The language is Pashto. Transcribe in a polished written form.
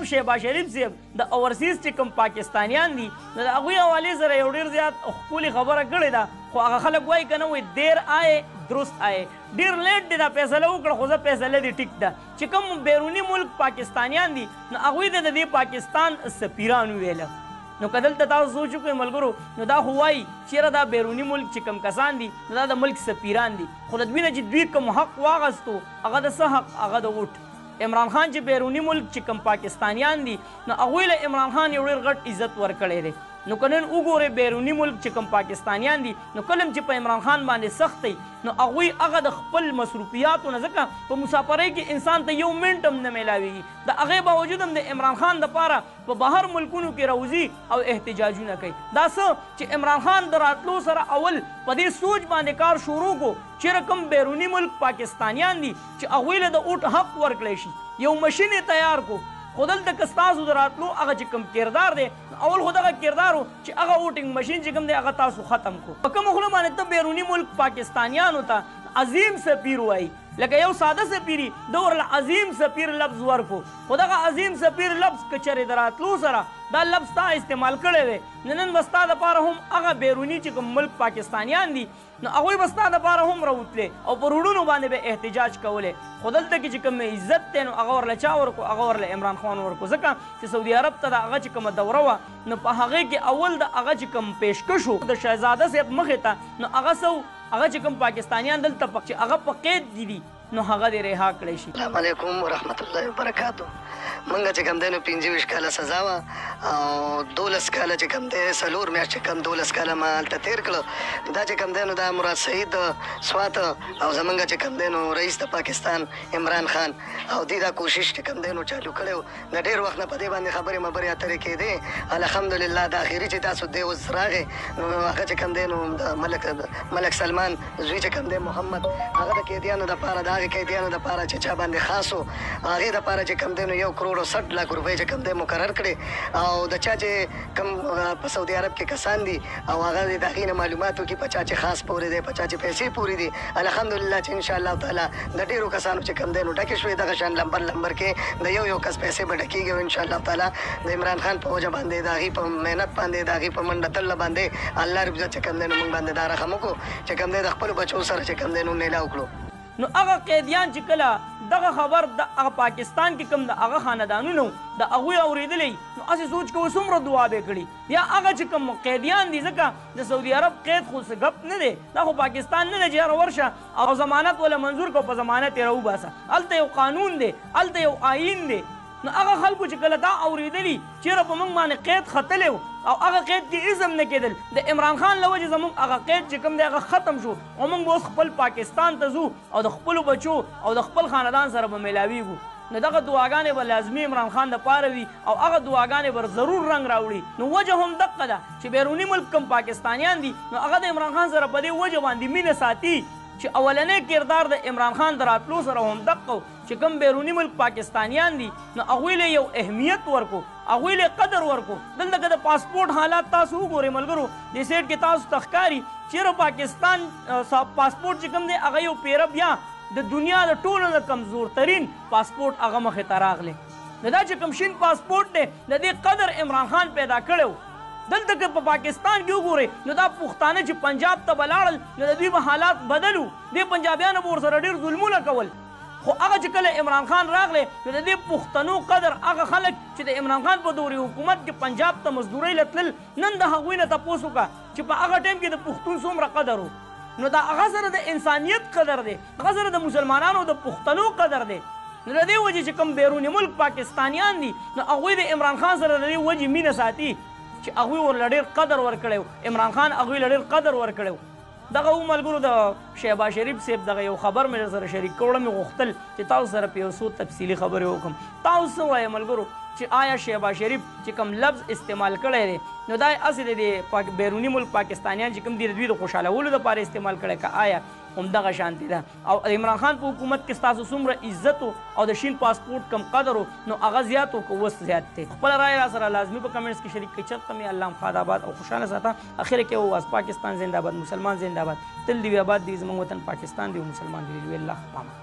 شهباز شریف صاحب د اوورسیز چې کوم پاکستانیان دي نو د هغوی حوالې سره یو ډېر زیات ښکلې خبره کړې ده خو هغه خلک وایي که نه وایي دیر آئے درست آئے ډېر لیټ دی دا فیصله وکړه خو زه فیصله دې ټیک ده چې کوم بیروني ملک پاکستانیان دي نو هغوی د دې پاکستان سفیران وویله نو که دلته تاسو سوچ وکړئ ملګرو نو دا خو وایي چېرې دا بیروني ملک چې کوم کسان دي نو دا د ملک سفیران دي خو د دوی نه چې دوی کوم حق واغستو هغه د څه حق هغه د ووټ عمران خان چې بیروني ملک چې کوم پاکستانیان دي نو هغوی له عمران خان یو ډېر غټ عزت ورکړی دی نو که نن وګورئ بیروني ملک چې کوم پاکستانیان دي نو کله چې په عمران خان باندې سخت دی نو هغوی هغه د خپل مصروفیاتو نه ځکه په مسافرۍ کې انسان ته یو منټ هم نه میلاویږي د هغې باوجود هم د عمران خان دپاره په بهر ملکونو کې راوځي او احتجاجونه کوي دا څه چې عمران خان د راتلو سره اول په دې سوچ باندې کار شروع کو چېرې کوم بیروني ملک پاکستانیان دي چې هغوی له د اوټ حق ورکړی شي یو مشین یې تیار کو خو دلته که ستاسو د راتلو هغه چې کوم کردار دی اول خو دغه کردار و چې هغه ووټینګ مشین چې کوم دی هغه تاسو ختم کو په کومه خوله باندې ته بیروني ملک پاکستانیانو ته عظیم سفیر وایي لکه یو ساده سفیري ده ورله عظیم سفیر لفظ ورکو خو دغه عظیم سفیر لفظ که چېرې د راتلو سره دا لفظ تا استعمال کړی دی نو نن به ستا دپاره هم هغه بیروني چې کوم ملک پاکستانیان دي نو هغوی به ستا دپاره هم راوتلې او په روډونو باندې به احتجاج کولی خو دلته کې چې کوم عزت دی نو هغه ورله چا ورکو هغه ورله عمران خان ورکو ځکه چې سعودي عرب ته د هغه چې کومه دوره وه نو په هغې کې اول د هغه چې کوم پیشکش و د شهزاده صاحب مخې ته نو هغه څه هغه چې کوم پاکستانیان دلته چې هغه په قید دي نو هغه دې رها کړی شي السلام علیکم ورحمت الله وبرکاتو منګه چې کوم دی نو 25 کاله سزا وه او 12 کاله چې کوم دی 4 میاشتې چې کوم 12 کاله ما هلته تېر کړه دا چې کوم دی نو دا مراد سعید سوات او زمونږ چې کوم دی نو رئیس د پاکستان عمران خان او دې دا کوشش چې کوم دی نو چالو کړی و د ډېر وخت نه په دې باندې خبرې مبرې اترې کېدې الحمدلله د اخري چې تاسو دی اوس راغې نو هغه چې کوم دی نو د ملک سلمان زوی چې کوم دی محمد هغه د قیدیانو دپاره د هغې قیدیانو دپاره چې چا باندې خاص و هغې دپاره چې کوم دی نو 1 کروڑ 60 लाख روپۍ چې کوم دی مقرر کړي او د چا چې کوم په سعودي عرب کې کسان دي او هغه د هغې نه معلومات وکړي په چا چې خاص پورې دی په چا چې پیسې پورې دي الحمدلله چې انشاءالله تعالی د ډېرو کسانو چې کوم دی نو ډکې شوې دغه شان لمبر کې د یو کس پیسې به ډکېږي او انشاءالله تعالی د عمران خان په وجه باندې د هغې په محنت باندې د هغې په منډه تله باندې الله رب عزت چې کوم دی نو موږ باندې دا رحم وکړو چې کوم دی د خپلو بچو سره چې کوم دی نو میله وکړو نو هغه قیدیان چې کله دغه خبر د هغه پاکستان کې کوم د هغه خاندانونو د هغوی اورېدلی نو هسې سوچ کوو څومره دعابې کړي یا هغه چې کوم قیدیان دي ځکه د سعودي عرب قید خو څه ګپ نه دی دا خو پاکستان نه دی چې هره ورشه او ضمانت وله منظور کړو په ضمانت یې راوباسه هلته یو قانون دی هلته یو آیین دی نو هغه خلکو چې کله دا اورېدلي چېرې په موږ باندې قید ختلی و او هغه قید کې هېڅ هم نه کېدل د عمران خان له وجې زموږ هغه قید چې کوم دی هغه ختم شو او موږ به اوس خپل پاکستان ته ځو او د خپلو بچو او د خپل خاندان سره به میلاویږو نو دغه دعاګانې به لازمي عمران خان دپاره وي او هغه دعاګانې به ضرور رنګ راوړي نو وجه هم دقه ده چې بیروني ملک کوم پاکستانیان دي نو هغه د عمران خان سره په دې وجه باندې مینه ساتي چې اولنی کردار د عمران خان د راتلو سره هم دقه چې کوم بیروني ملک پاکستانیان دي نو هغوی له یو اهمیت ورکو هغوی له قدر ورکو دلته که د پاسپورټ حالات تاسو وګورئ ملګرو دې سیټ کې تاسو ته ښکاري چېرې پاکستان پاسپورټ چې کوم دی هغه یو پیره بیا د دنیا د ټولو نه کمزورترین پاسپورټ هغه مخې ته راغلی نو دا چې کوم شین پاسپورټ دی د دې قدر عمران خان پیدا کړی دلته که په پاکستان کې وګورئ نو دا پښتانه چې پنجاب ته به لاړل نو د دوی به حالات بدل و دې پنجابیانو به ورسره ډېر ظلمونه کول خو هغه چې کله عمران خان راغلی نو د دې پښتنو قدر هغه خلک چې د عمران خان په دورې حکومت کې پنجاب ته مزدورۍ له تلل نن د هغوی نه تپوس وکړه چې په هغه ټایم کې د پښتون څومره قدر و نو دا هغه سره د انسانیت قدر دی هغه سره د مسلمانانو د پښتنو قدر دی نو د دې وجې چې کوم بیروني ملک پاکستانیان دي نو هغوی د عمران خان سره د دې وجې مینه ساتي چې هغوی ورله ډېر قدر ورکړی و عمران خان هغوی له ډېر قدر ورکړی و دغه و ملګرو د شهباز شریف صاحب دغه یو خبر مې سره شریک کړو مې غوښتل چې تاسو سره په یو څو تفصیلي خبرې وکړم تاسو څه وایئ ملګرو چې آیا شهباز شریف چې کوم لفظ استعمال کړی دی نو دا هسې د بیروني ملک پاکستانیان چې کوم دي د دوی د خوشحالولو دپاره استعمال کړی که آیا همدغه شانتې ده او عمران خان په حکومت کې ستاسو څومره عزت او د شین پاسپورټ کم قدر نو هغه زیات و که اوس زیات دی خپله رایه را سره لازمي په کمنټس کې شریک کړئ چېرته مې الله خاد آباد او خوشحاله ساته اخر کې وواست پاکستان زنده باد مسلمان زنده باد تل دې وي آباد دی زموږ وطن پاکستان دی او مسلمان دی الله پامه